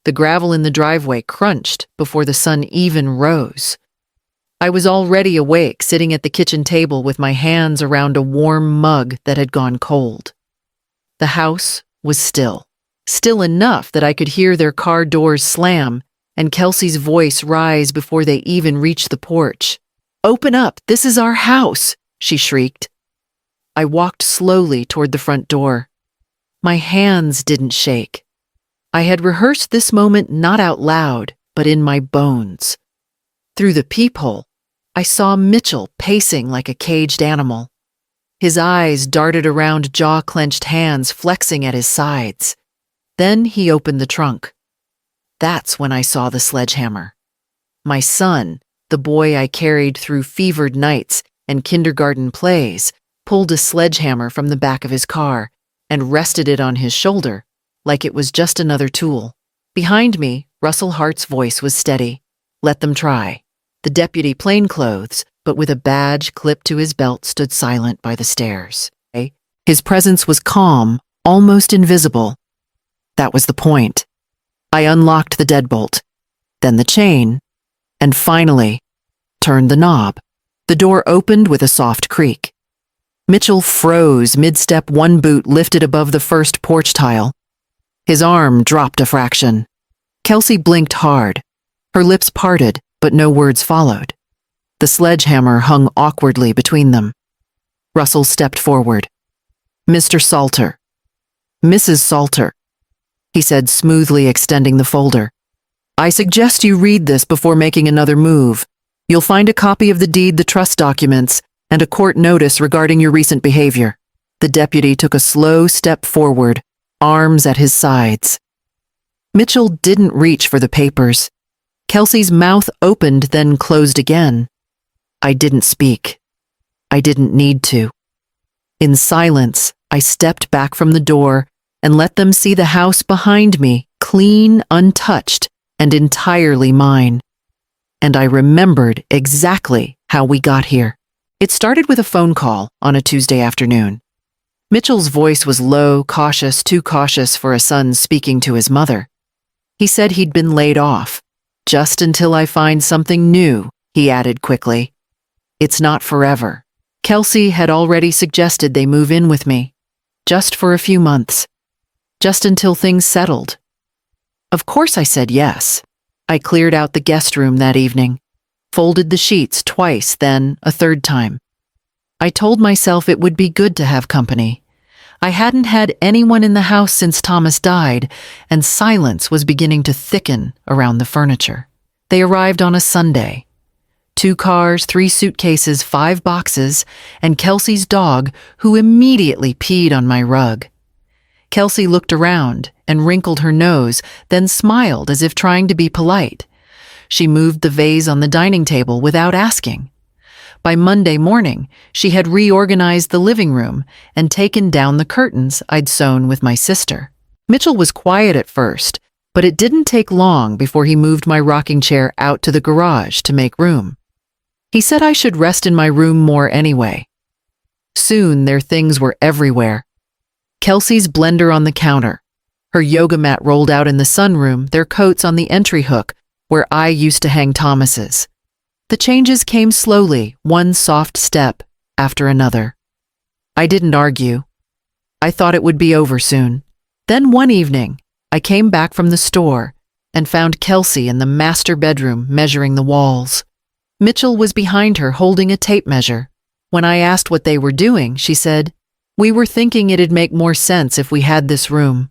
The gravel in the driveway crunched before the sun even rose. I was already awake, sitting at the kitchen table with my hands around a warm mug that had gone cold. The house was still enough that I could hear their car doors slam and Kelsey's voice rise before they even reached the porch. "Open up, this is our house," she shrieked. I walked slowly toward the front door. My hands didn't shake. I had rehearsed this moment not out loud, but in my bones. Through the peephole, I saw Mitchell pacing like a caged animal. His eyes darted around jaw-clenched hands flexing at his sides. Then he opened the trunk. That's when I saw the sledgehammer. My son, the boy I carried through fevered nights and kindergarten plays, pulled a sledgehammer from the back of his car and rested it on his shoulder like it was just another tool. Behind me, Russell Hart's voice was steady. "Let them try." The deputy, plainclothes, but with a badge clipped to his belt, stood silent by the stairs. His presence was calm, almost invisible. That was the point. I unlocked the deadbolt, then the chain, and finally turned the knob. The door opened with a soft creak. Mitchell froze mid-step, one boot lifted above the first porch tile. His arm dropped a fraction. Kelsey blinked hard. Her lips parted, but no words followed. The sledgehammer hung awkwardly between them. Russell stepped forward. "Mr. Salter." "Mrs. Salter," he said, smoothly extending the folder. "I suggest you read this before making another move. You'll find a copy of the deed, the trust documents, and a court notice regarding your recent behavior." The deputy took a slow step forward, arms at his sides. Mitchell didn't reach for the papers. Kelsey's mouth opened, then closed again. I didn't speak. I didn't need to. In silence, I stepped back from the door and let them see the house behind me, clean, untouched, and entirely mine. And I remembered exactly how we got here. It started with a phone call on a Tuesday afternoon. Mitchell's voice was low, cautious, too cautious for a son speaking to his mother. He said he'd been laid off. "Just until I find something new," he added quickly. "It's not forever." Kelsey had already suggested they move in with me, just for a few months, just until things settled. Of course I said yes. I cleared out the guest room that evening, folded the sheets twice, then a third time. I told myself it would be good to have company. I hadn't had anyone in the house since Thomas died, and silence was beginning to thicken around the furniture. They arrived on a Sunday. 2 cars, 3 suitcases, 5 boxes, and Kelsey's dog, who immediately peed on my rug. Kelsey looked around and wrinkled her nose, then smiled as if trying to be polite. She moved the vase on the dining table without asking. By Monday morning, she had reorganized the living room and taken down the curtains I'd sewn with my sister. Mitchell was quiet at first, but it didn't take long before he moved my rocking chair out to the garage to make room. He said I should rest in my room more anyway. Soon their things were everywhere. Kelsey's blender on the counter, her yoga mat rolled out in the sunroom, their coats on the entry hook where I used to hang Thomas's. The changes came slowly, one soft step after another. I didn't argue. I thought it would be over soon. Then one evening, I came back from the store and found Kelsey in the master bedroom measuring the walls. Mitchell was behind her holding a tape measure. When I asked what they were doing, she said, "We were thinking it'd make more sense if we had this room.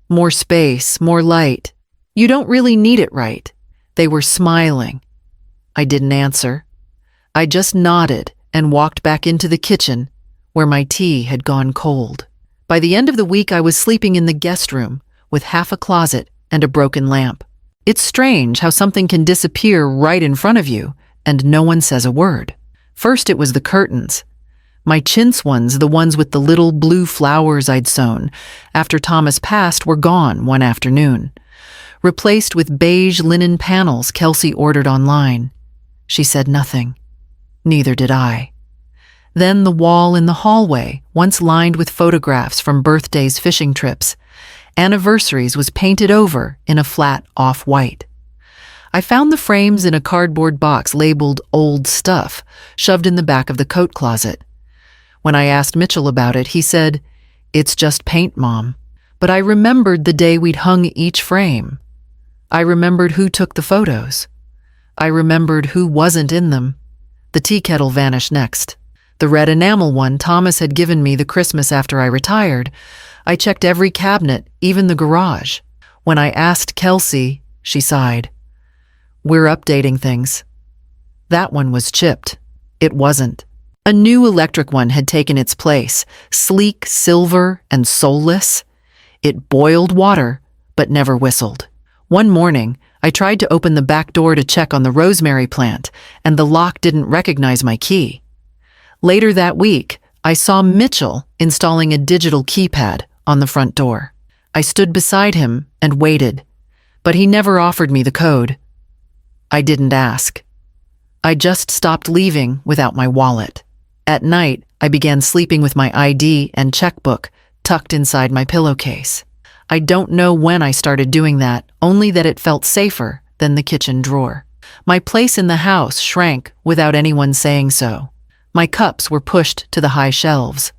More space, more light. You don't really need it, right?" They were smiling. I didn't answer. I just nodded and walked back into the kitchen, where my tea had gone cold. By the end of the week, I was sleeping in the guest room with half a closet and a broken lamp. It's strange how something can disappear right in front of you, and no one says a word. First, it was the curtains. My chintz ones, the ones with the little blue flowers I'd sewn after Thomas passed, were gone one afternoon, replaced with beige linen panels Kelsey ordered online. She said nothing. Neither did I. Then the wall in the hallway, once lined with photographs from birthdays, fishing trips, Anniversaries was painted over in a flat off-white. I found the frames in a cardboard box labeled Old Stuff, shoved in the back of the coat closet. When I asked Mitchell about it, he said, "It's just paint, Mom." But I remembered the day we'd hung each frame. I remembered who took the photos. I remembered who wasn't in them. The tea kettle vanished next. The red enamel one Thomas had given me the Christmas after I retired. I checked every cabinet, even the garage. When I asked Kelsey, she sighed. "We're updating things." That one was chipped. It wasn't. A new electric one had taken its place, sleek, silver, and soulless. It boiled water, but never whistled. One morning, I tried to open the back door to check on the rosemary plant, and the lock didn't recognize my key. Later that week, I saw Mitchell installing a digital keypad on the front door. I stood beside him and waited, but he never offered me the code. I didn't ask. I just stopped leaving without my wallet. At night, I began sleeping with my ID and checkbook tucked inside my pillowcase. I don't know when I started doing that, only that it felt safer than the kitchen drawer. My place in the house shrank without anyone saying so. My cups were pushed to the high shelves.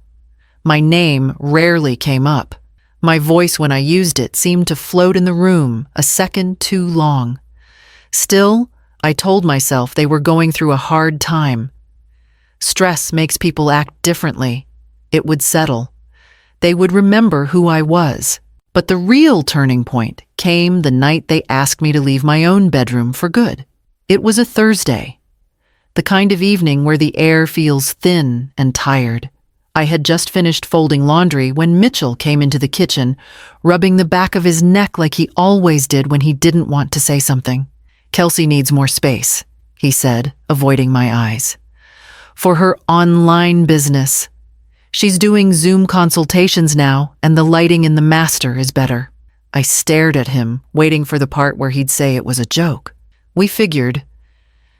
My name rarely came up. My voice when I used it seemed to float in the room a second too long. Still, I told myself they were going through a hard time. Stress makes people act differently. It would settle. They would remember who I was. But the real turning point came the night they asked me to leave my own bedroom for good. It was a Thursday, the kind of evening where the air feels thin and tired. I had just finished folding laundry when Mitchell came into the kitchen, rubbing the back of his neck like he always did when he didn't want to say something. "Kelsey needs more space," he said, avoiding my eyes. "For her online business. She's doing Zoom consultations now, and the lighting in the master is better." I stared at him, waiting for the part where he'd say it was a joke. "We figured,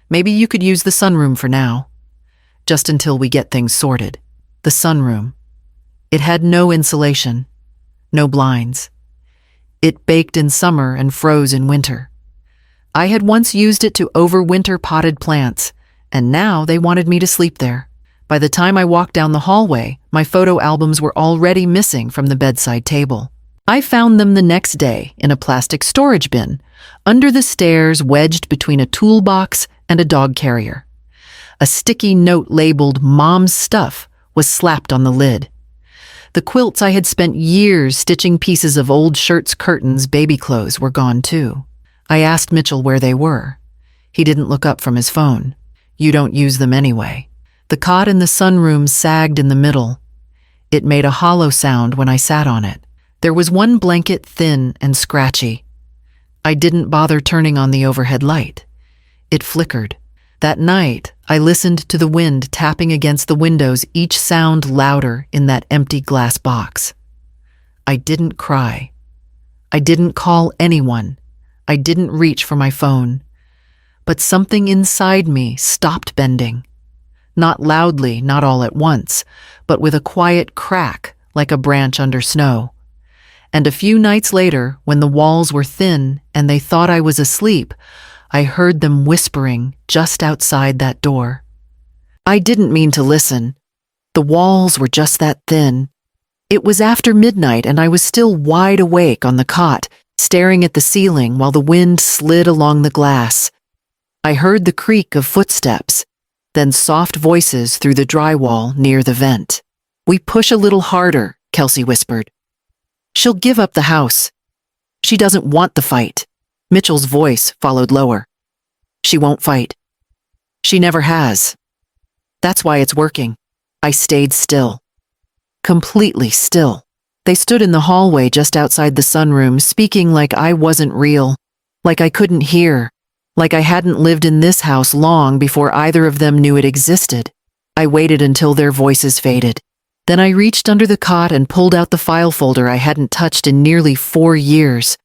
maybe you could use the sunroom for now, just until we get things sorted." The sunroom. It had no insulation, no blinds. It baked in summer and froze in winter. I had once used it to overwinter potted plants, and now they wanted me to sleep there. By the time I walked down the hallway, my photo albums were already missing from the bedside table. I found them the next day in a plastic storage bin, under the stairs wedged between a toolbox and a dog carrier. A sticky note labeled "Mom's Stuff" was slapped on the lid. The quilts I had spent years stitching pieces of old shirts, curtains, baby clothes were gone too. I asked Mitchell where they were. He didn't look up from his phone. "You don't use them anyway." The cot in the sunroom sagged in the middle. It made a hollow sound when I sat on it. There was one blanket thin and scratchy. I didn't bother turning on the overhead light. It flickered. That night, I listened to the wind tapping against the windows, each sound louder in that empty glass box. I didn't cry. I didn't call anyone. I didn't reach for my phone. But something inside me stopped bending. Not loudly, not all at once, but with a quiet crack like a branch under snow. And a few nights later, when the walls were thin and they thought I was asleep, I heard them whispering just outside that door. I didn't mean to listen. The walls were just that thin. It was after midnight and I was still wide awake on the cot, staring at the ceiling while the wind slid along the glass. I heard the creak of footsteps, then soft voices through the drywall near the vent. "We push a little harder," Kelsey whispered. "She'll give up the house. She doesn't want the fight." Mitchell's voice followed lower. "She won't fight. She never has. That's why it's working." I stayed still. Completely still. They stood in the hallway just outside the sunroom, speaking like I wasn't real, like I couldn't hear, like I hadn't lived in this house long before either of them knew it existed. I waited until their voices faded. Then I reached under the cot and pulled out the file folder I hadn't touched in nearly 4 years.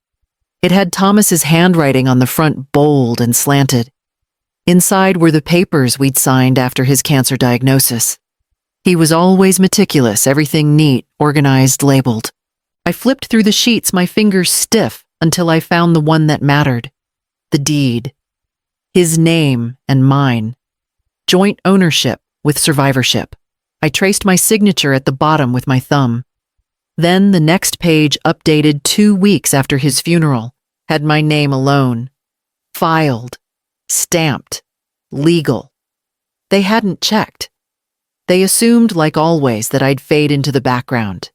It had Thomas's handwriting on the front, bold and slanted. Inside were the papers we'd signed after his cancer diagnosis. He was always meticulous, everything neat, organized, labeled. I flipped through the sheets, my fingers stiff, until I found the one that mattered. The deed. His name and mine. Joint ownership with survivorship. I traced my signature at the bottom with my thumb. Then the next page, updated 2 weeks after his funeral, had my name alone. Filed. Stamped. Legal. They hadn't checked. They assumed, like always, that I'd fade into the background.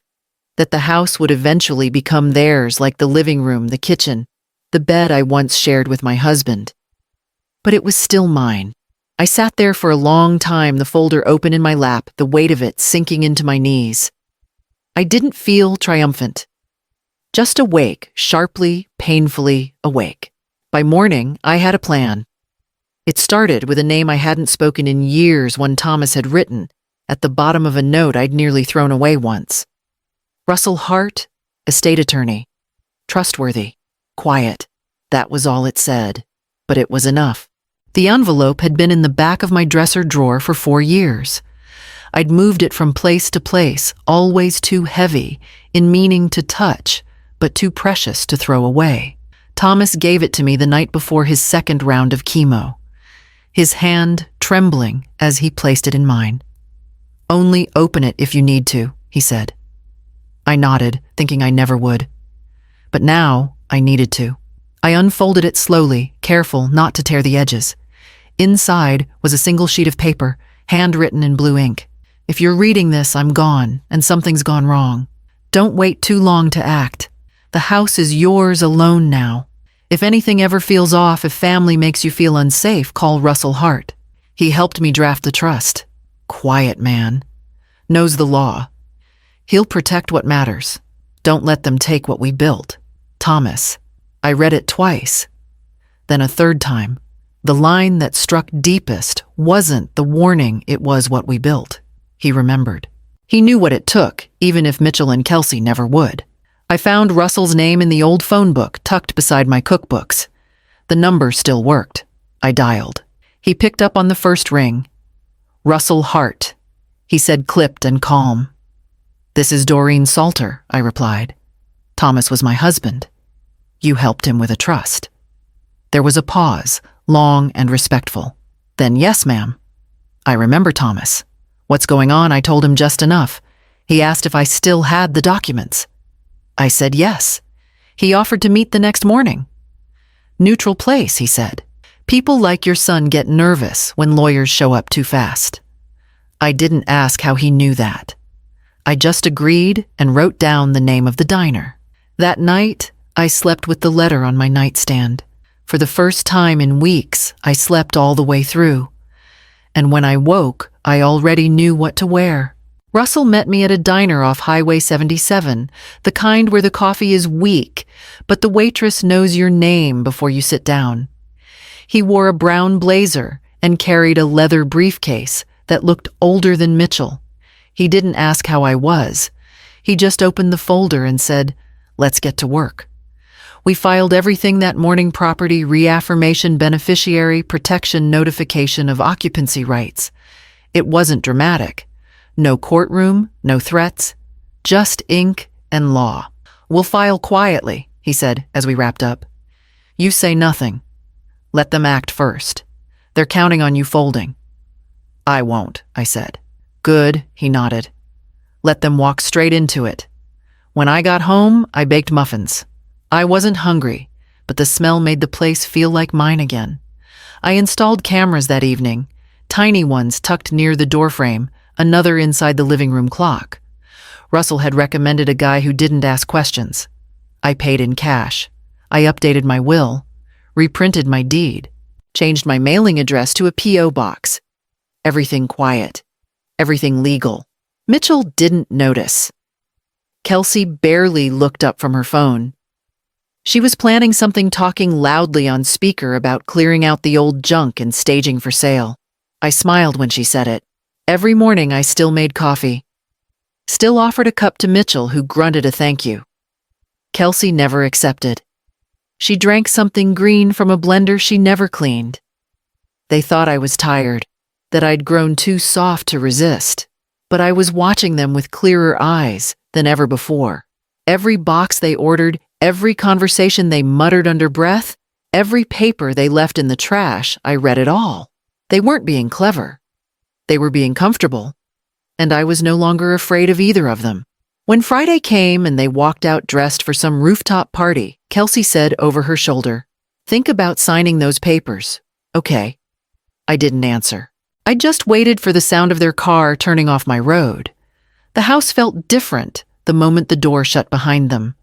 That the house would eventually become theirs, like the living room, the kitchen, the bed I once shared with my husband. But it was still mine. I sat there for a long time, the folder open in my lap, the weight of it sinking into my knees. I didn't feel triumphant. Just awake, sharply, painfully awake. By morning, I had a plan. It started with a name I hadn't spoken in years, one Thomas had written, at the bottom of a note I'd nearly thrown away once. Russell Hart, estate attorney. Trustworthy. Quiet. That was all it said. But it was enough. The envelope had been in the back of my dresser drawer for 4 years. I'd moved it from place to place, always too heavy, in meaning to touch, but too precious to throw away. Thomas gave it to me the night before his second round of chemo, his hand trembling as he placed it in mine. "Only open it if you need to," he said. I nodded, thinking I never would. But now I needed to. I unfolded it slowly, careful not to tear the edges. Inside was a single sheet of paper, handwritten in blue ink. "If you're reading this, I'm gone, and something's gone wrong. Don't wait too long to act. The house is yours alone now. If anything ever feels off, if family makes you feel unsafe, call Russell Hart. He helped me draft the trust. Quiet man. Knows the law. He'll protect what matters. Don't let them take what we built. Thomas." I read it twice. Then a third time. The line that struck deepest wasn't the warning, it was what we built. He remembered. He knew what it took, even if Mitchell and Kelsey never would. I found Russell's name in the old phone book tucked beside my cookbooks. The number still worked. I dialed. He picked up on the first ring. "Russell Hart," he said, clipped and calm. "This is Doreen Salter," I replied. "Thomas was my husband. You helped him with a trust." There was a pause, long and respectful. Then, "Yes, ma'am." "I remember Thomas. What's going on?" I told him just enough. He asked if I still had the documents. I said yes. He offered to meet the next morning. "Neutral place," he said. "People like your son get nervous when lawyers show up too fast." I didn't ask how he knew that. I just agreed and wrote down the name of the diner. That night, I slept with the letter on my nightstand. For the first time in weeks, I slept all the way through. And when I woke, I already knew what to wear. Russell met me at a diner off Highway 77, the kind where the coffee is weak, but the waitress knows your name before you sit down. He wore a brown blazer and carried a leather briefcase that looked older than Mitchell. He didn't ask how I was. He just opened the folder and said, "Let's get to work." We filed everything that morning: property, reaffirmation, beneficiary, protection, notification of occupancy rights. It wasn't dramatic. No courtroom, no threats, just ink and law. "We'll file quietly," he said as we wrapped up. "You say nothing. Let them act first. They're counting on you folding." "I won't," I said. "Good," he nodded. "Let them walk straight into it." When I got home, I baked muffins. I wasn't hungry, but the smell made the place feel like mine again. I installed cameras that evening, tiny ones tucked near the doorframe, another inside the living room clock. Russell had recommended a guy who didn't ask questions. I paid in cash. I updated my will, reprinted my deed, changed my mailing address to a P.O. box. Everything quiet. Everything legal. Mitchell didn't notice. Kelsey barely looked up from her phone. She was planning something, talking loudly on speaker about clearing out the old junk and staging for sale. I smiled when she said it. Every morning I still made coffee. Still offered a cup to Mitchell, who grunted a thank you. Kelsey never accepted. She drank something green from a blender she never cleaned. They thought I was tired, that I'd grown too soft to resist, but I was watching them with clearer eyes than ever before. Every box they ordered, every conversation they muttered under breath, every paper they left in the trash, I read it all. They weren't being clever. They were being comfortable. And I was no longer afraid of either of them. When Friday came and they walked out dressed for some rooftop party, Kelsey said over her shoulder, "Think about signing those papers." "Okay." I didn't answer. I just waited for the sound of their car turning off my road. The house felt different the moment the door shut behind them.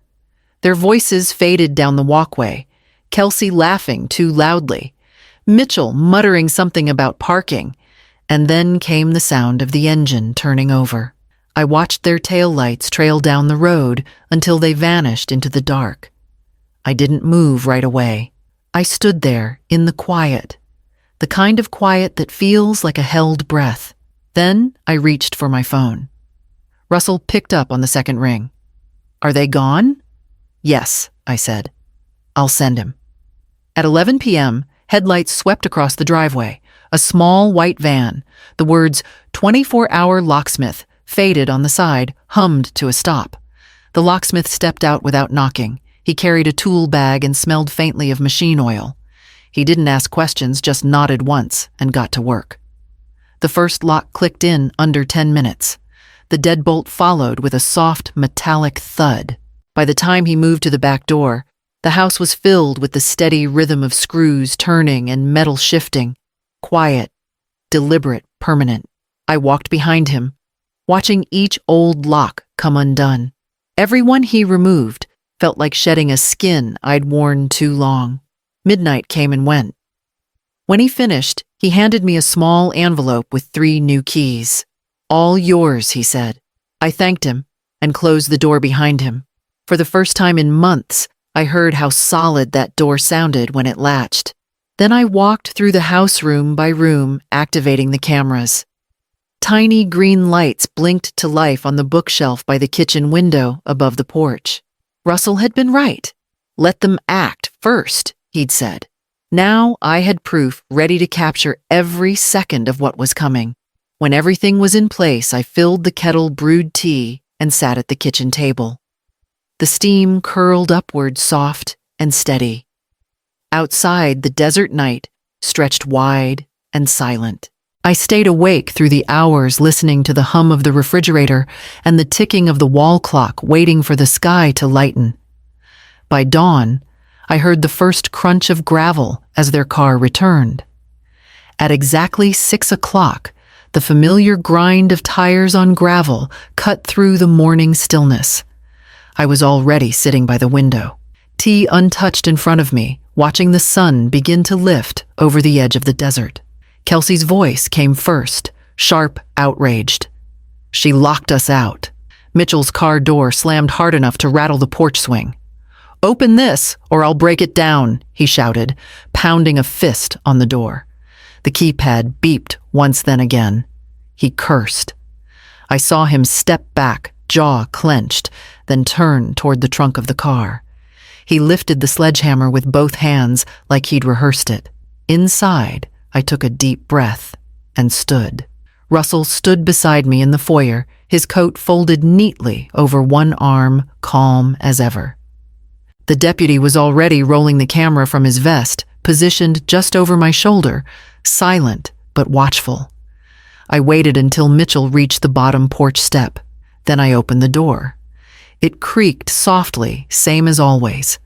Their voices faded down the walkway, Kelsey laughing too loudly, Mitchell muttering something about parking, and then came the sound of the engine turning over. I watched their taillights trail down the road until they vanished into the dark. I didn't move right away. I stood there in the quiet, the kind of quiet that feels like a held breath. Then I reached for my phone. Russell picked up on the second ring. "Are they gone?" "Yes," I said. "I'll send him." At 11 p.m., headlights swept across the driveway, a small white van. The words 24-hour locksmith faded on the side, hummed to a stop. The locksmith stepped out without knocking. He carried a tool bag and smelled faintly of machine oil. He didn't ask questions, just nodded once and got to work. The first lock clicked in under 10 minutes. The deadbolt followed with a soft, metallic thud. By the time he moved to the back door, the house was filled with the steady rhythm of screws turning and metal shifting. Quiet, deliberate, permanent. I walked behind him, watching each old lock come undone. Every one he removed felt like shedding a skin I'd worn too long. Midnight came and went. When he finished, he handed me a small envelope with 3 new keys. "All yours," he said. I thanked him and closed the door behind him. For the first time in months, I heard how solid that door sounded when it latched. Then I walked through the house room by room, activating the cameras. Tiny green lights blinked to life on the bookshelf by the kitchen window above the porch. Russell had been right. "Let them act first," he'd said. Now I had proof ready to capture every second of what was coming. When everything was in place, I filled the kettle brewed tea and sat at the kitchen table. The steam curled upward, soft and steady. Outside, the desert night stretched wide and silent. I stayed awake through the hours listening to the hum of the refrigerator and the ticking of the wall clock, waiting for the sky to lighten. By dawn, I heard the first crunch of gravel as their car returned. At exactly 6 o'clock, the familiar grind of tires on gravel cut through the morning stillness. I was already sitting by the window, tea untouched in front of me, watching the sun begin to lift over the edge of the desert. Kelsey's voice came first, sharp, outraged. "She locked us out." Mitchell's car door slammed hard enough to rattle the porch swing. "Open this, or I'll break it down," he shouted, pounding a fist on the door. The keypad beeped once, then again. He cursed. I saw him step back, jaw clenched, then turn toward the trunk of the car. He lifted the sledgehammer with both hands like he'd rehearsed it. Inside, I took a deep breath and stood. Russell stood beside me in the foyer, his coat folded neatly over one arm, calm as ever. The deputy was already rolling the camera from his vest, positioned just over my shoulder, silent but watchful. I waited until Mitchell reached the bottom porch step. Then I opened the door. It creaked softly, same as always.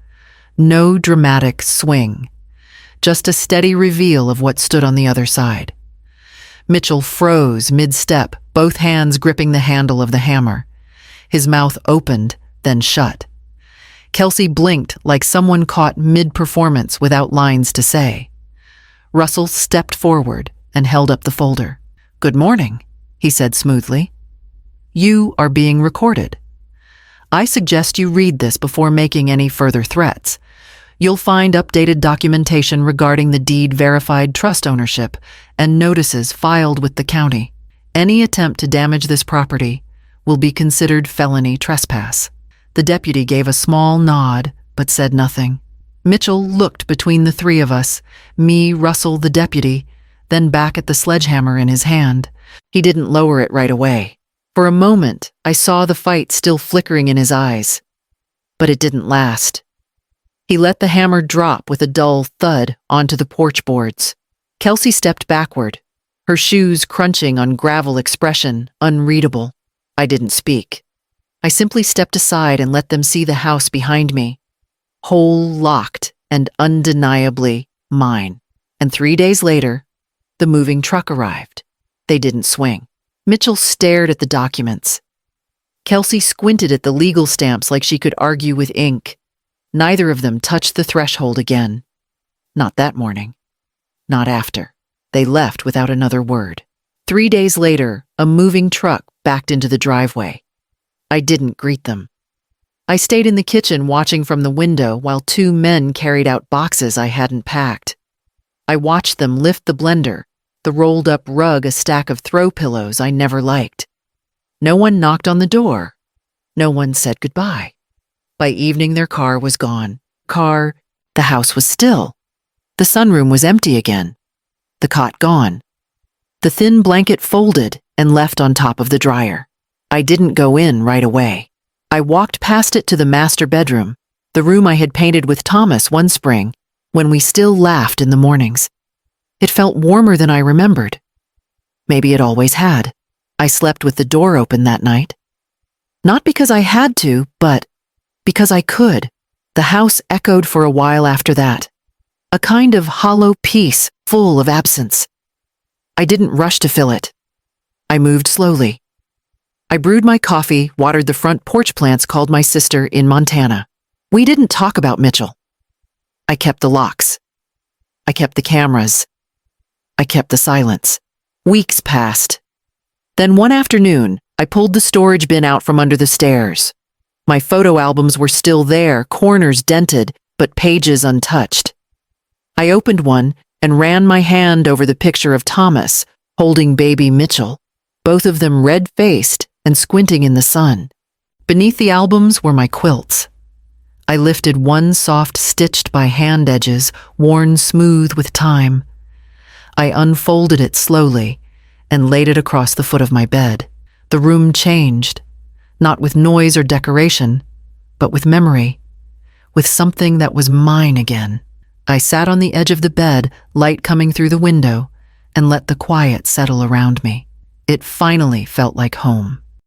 No dramatic swing. Just a steady reveal of what stood on the other side. Mitchell froze mid-step, both hands gripping the handle of the hammer. His mouth opened, then shut. Kelsey blinked like someone caught mid-performance without lines to say. Russell stepped forward and held up the folder. "Good morning," he said smoothly. "You are being recorded. I suggest you read this before making any further threats. You'll find updated documentation regarding the deed-verified trust ownership and notices filed with the county. Any attempt to damage this property will be considered felony trespass." The deputy gave a small nod, but said nothing. Mitchell looked between the 3 of us, me, Russell, the deputy, then back at the sledgehammer in his hand. He didn't lower it right away. For a moment, I saw the fight still flickering in his eyes. but it didn't last. He let the hammer drop with a dull thud onto the porch boards. Kelsey stepped backward, her shoes crunching on gravel expression, unreadable. I didn't speak. I simply stepped aside and let them see the house behind me, whole, locked, and undeniably mine. And 3 days later, the moving truck arrived. They didn't swing. Mitchell stared at the documents. Kelsey squinted at the legal stamps like she could argue with ink. Neither of them touched the threshold again. Not that morning. Not after. They left without another word. 3 days later, a moving truck backed into the driveway. I didn't greet them. I stayed in the kitchen watching from the window while 2 men carried out boxes I hadn't packed. I watched them lift the blender, the rolled-up rug, a stack of throw pillows I never liked. No one knocked on the door. No one said goodbye. By evening, their car was gone. The house was still. The sunroom was empty again. The cot gone. The thin blanket folded and left on top of the dryer. I didn't go in right away. I walked past it to the master bedroom, the room I had painted with Thomas one spring, when we still laughed in the mornings. It felt warmer than I remembered. Maybe it always had. I slept with the door open that night. Not because I had to, but because I could. The house echoed for a while after that. A kind of hollow peace full of absence. I didn't rush to fill it. I moved slowly. I brewed my coffee, watered the front porch plants, called my sister in Montana. We didn't talk about Mitchell. I kept the locks. I kept the cameras. I kept the silence. Weeks passed. Then one afternoon, I pulled the storage bin out from under the stairs. My photo albums were still there, corners dented, but pages untouched. I opened one and ran my hand over the picture of Thomas holding baby Mitchell, both of them red-faced and squinting in the sun. Beneath the albums were my quilts. I lifted one soft, stitched by hand edges, worn smooth with time. I unfolded it slowly and laid it across the foot of my bed. The room changed, not with noise or decoration, but with memory, with something that was mine again. I sat on the edge of the bed, light coming through the window, and let the quiet settle around me. It finally felt like home.